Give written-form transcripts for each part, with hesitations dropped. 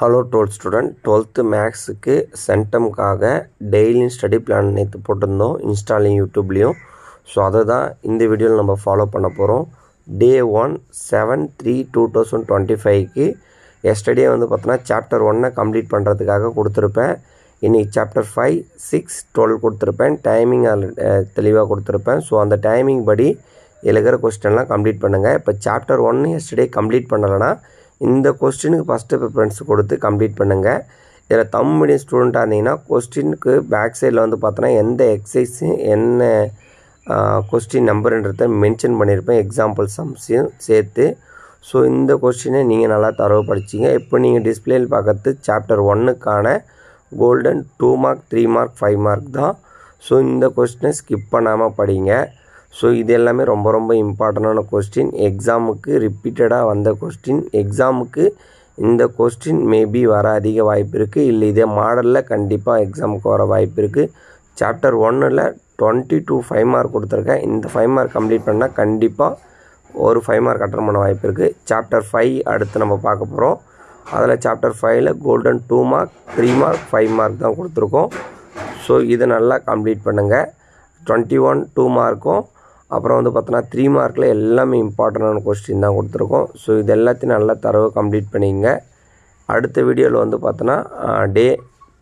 Hello 12th student 12th மேக்ஸுக்கு சென்டம்காக டெய்லியும் study plan நேற்று போட்டிருந்தோம் இன்ஸ்டாலையும் யூடியூப்லேயும். ஸோ அதை தான் இந்த வீடியோவில் நம்ம ஃபாலோ பண்ண போகிறோம். Day 1 7/3/2025க்கு எஸ்டர்டே பார்த்தோன்னா சாப்டர் 1 கம்ப்ளீட் பண்ணுறதுக்காக கொடுத்துருப்பேன். இன்றைக்கி சாப்டர் 5, 6, 12 கொடுத்துருப்பேன். டைமிங் தெளிவாக கொடுத்துருப்பேன். ஸோ அந்த டைமிங் படி இருக்கிற கொஸ்டின்லாம் கம்ப்ளீட் பண்ணுங்கள். இப்போ சாப்டர் 1 எஸ்டர்டே கம்ப்ளீட் பண்ணலைன்னா இந்த கொஸ்டினுக்கு ஃபஸ்ட்டு ப்ரிஃபரன்ஸ் கொடுத்து கம்ப்ளீட் பண்ணுங்கள். இதில் தமிழ் மீடியம் ஸ்டூடெண்ட்டாக இருந்தீங்கன்னா கொஸ்டினுக்கு பேக் சைடில் பார்த்தோன்னா எந்த எக்ஸசைஸு என்ன கொஸ்டின் நம்பருன்றதை மென்ஷன் பண்ணியிருப்பேன், எக்ஸாம்பிள் சம்ஸையும் சேர்த்து. ஸோ இந்த கொஸ்டினை நீங்கள் நல்லா தரவு படிச்சிங்க. இப்போ நீங்கள் டிஸ்பிளேயில் பார்க்கறது சாப்டர் 1க்கான கோல்டன் 2 மார்க் 3 மார்க் 5 மார்க் தான். ஸோ இந்த கொஸ்டினை ஸ்கிப் பண்ணாமல் படிங்க. ஸோ இது எல்லாமே ரொம்ப ரொம்ப இம்பார்ட்டண்டான கொஸ்டின். எக்ஸாமுக்கு ரிப்பீட்டடாக வந்த கொஸ்டின். எக்ஸாமுக்கு இந்த கொஸ்டின் மேபி வர அதிக வாய்ப்பு இருக்குது. இல்லை இதே மாடலில் கண்டிப்பாக எக்ஸாமுக்கு வர வாய்ப்பு இருக்குது. சாப்டர் 1ல் 22 5 மார்க் கொடுத்துருக்கேன். இந்த 5 மார்க் கம்ப்ளீட் பண்ணால் கண்டிப்பாக ஒரு 5 மார்க் அட்டன் பண்ண வாய்ப்பு இருக்குது. சாப்டர் 5 அடுத்து நம்ம பார்க்க போகிறோம். அதில் சாப்டர் 5ல் கோல்டன் 2 மார்க் 3 மார்க் 5 மார்க் தான் கொடுத்துருக்கோம். ஸோ இதை நல்லா கம்ப்ளீட் பண்ணுங்கள். 21 2 மார்க்கும் அப்புறம் பார்த்தோன்னா 3 மார்க்கில் எல்லாமே இம்பார்ட்டண்டான கொஸ்டின் தான் கொடுத்துருக்கோம். ஸோ இது எல்லாத்தையும் நல்லா தரவு கம்ப்ளீட் பண்ணிங்க. அடுத்த வீடியோவில் பார்த்தோன்னா Day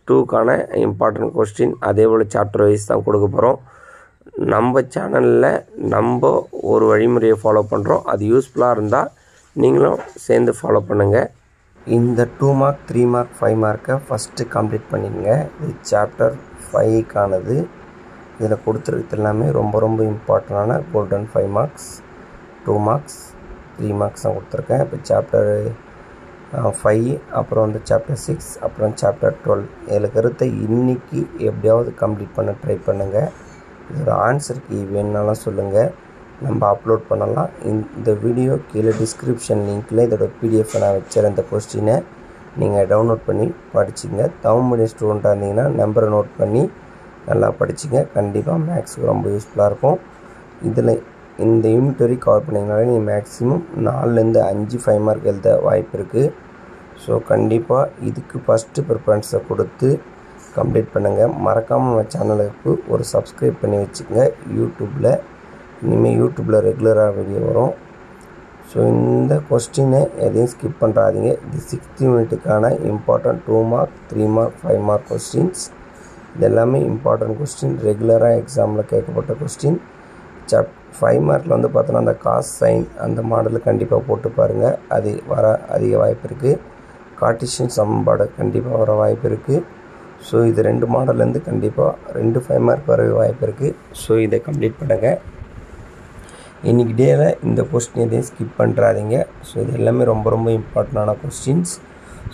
2க்கான இம்பார்ட்டன்ட் கொஸ்டின் அதே போல் சாப்டர் வைஸ் தான் கொடுக்க போகிறோம். நம்ம சேனலில் நம்ம ஒரு வழிமுறையை ஃபாலோ பண்ணுறோம். அது யூஸ்ஃபுல்லாக இருந்தால் நீங்களும் சேர்ந்து ஃபாலோ பண்ணுங்கள். இந்த 2 மார்க் 3 மார்க் 5 மார்க்கை ஃபஸ்ட்டு கம்ப்ளீட் பண்ணிங்க. இது சாப்டர் 5க்கானது. இதில் கொடுத்துருக்கிறது எல்லாமே ரொம்ப ரொம்ப இம்பார்ட்டண்டான கோல்டன் 5 மார்க்ஸ் 2 மார்க்ஸ் 3 மார்க்ஸ் தான் கொடுத்துருக்கேன். இப்போ சாப்டர் 5 அப்புறம் சாப்டர் 6 அப்புறம் சாப்டர் 12 இதில் கருத்தை இன்றைக்கி எப்படியாவது கம்ப்ளீட் பண்ண ட்ரை பண்ணுங்கள். இதோட ஆன்சருக்கு வேணுனாலும் சொல்லுங்கள், நம்ம அப்லோட் பண்ணலாம். இந்த வீடியோ கீழே டிஸ்கிரிப்ஷன் லிங்க்கில் இதோட PDF நான் வச்சுருந்த இந்த கொஸ்டினை நீங்கள் டவுன்லோட் பண்ணி படிச்சிங்க. தமிழ் மீடியம் ஸ்டூடெண்ட்டாக இருந்தீங்கன்னா நம்பரை நோட் பண்ணி நல்லா படிச்சிங்க. கண்டிப்பாக மேக்ஸுக்கு ரொம்ப யூஸ்ஃபுல்லாக இருக்கும். இதில் இந்த யூனிட் வரைக்கும் கவர் பண்ணிங்கனாலே நீங்கள் மேக்ஸிமம் 4லேருந்து 5 5 மார்க் எழுத வாய்ப்பு இருக்குது. ஸோ கண்டிப்பாக இதுக்கு ஃபஸ்ட்டு ப்ரிஃபரன்ஸை கொடுத்து கம்ப்ளீட் பண்ணுங்கள். மறக்காமல் நம்ம சேனலுக்கு ஒரு சப்ஸ்கிரைப் பண்ணி வச்சுக்கோங்க. யூடியூப்பில் இனிமேல் யூடியூப்பில் ரெகுலராக வீடியோ வரும். ஸோ இந்த கொஸ்டினை எதையும் ஸ்கிப் பண்ணுறாதீங்க. இது 6th யூனிட்டுக்கான important 2 mark 3 mark 5 mark questions. இது எல்லாமே இம்பார்ட்டன்ட் கொஸ்டின், ரெகுலராக எக்ஸாமில் கேட்கப்பட்ட கொஸ்டின். 5 மார்க்கில் பார்த்தோன்னா அந்த காஸ் சைன் அந்த மாடலில் கண்டிப்பாக போட்டு பாருங்கள். அது வர அதிக வாய்ப்பு இருக்குது. கார்ட்டீசியன் சமன்பாடு கண்டிப்பாக வர வாய்ப்பு இருக்குது. ஸோ இது 2 மாடல்லேருந்து கண்டிப்பாக 2 5 மார்க் வர வாய்ப்பு இருக்குது. ஸோ இதை கம்ப்ளீட் பண்ணுங்கள். இன்றைக்கி டேயில் இந்த கொஸ்டின் எதையும் ஸ்கிப் பண்ணுறாதீங்க. ஸோ இது எல்லாமே ரொம்ப ரொம்ப இம்பார்ட்டண்டான கொஸ்டின்ஸ்.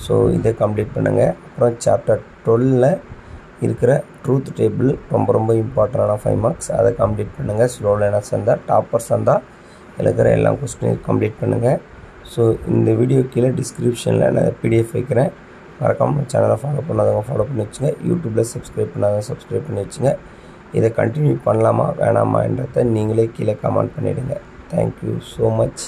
ஸோ இதை கம்ப்ளீட் பண்ணுங்கள். அப்புறம் சாப்டர் 12ல் இருக்கிற ட்ரூத் டேபிள் ரொம்ப ரொம்ப இம்பார்ட்டண்டான 5 மார்க்ஸ், அதை கம்ப்ளீட் பண்ணுங்கள். ஸ்லோ லேர்னர்ஸ் இருந்தால் டாப்பர்ஸ் இருந்தால் இருக்கிற எல்லா கொஸ்டினையும் கம்ப்ளீட் பண்ணுங்கள். ஸோ இந்த வீடியோ கீழே டிஸ்கிரிப்ஷனில் நான் PDF வைக்கிறேன். மறக்காமல் சேனலை ஃபாலோ பண்ணாதவங்க ஃபாலோ பண்ணி வச்சுங்க. யூடியூப்பில் சப்ஸ்கிரைப் பண்ணாதவங்க சப்ஸ்கிரைப் பண்ணி வச்சுங்க. இதை கண்டினியூ பண்ணலாமா வேணாமான்றதை நீங்களே கீழே கமெண்ட் பண்ணிவிடுங்க. Thank you so much.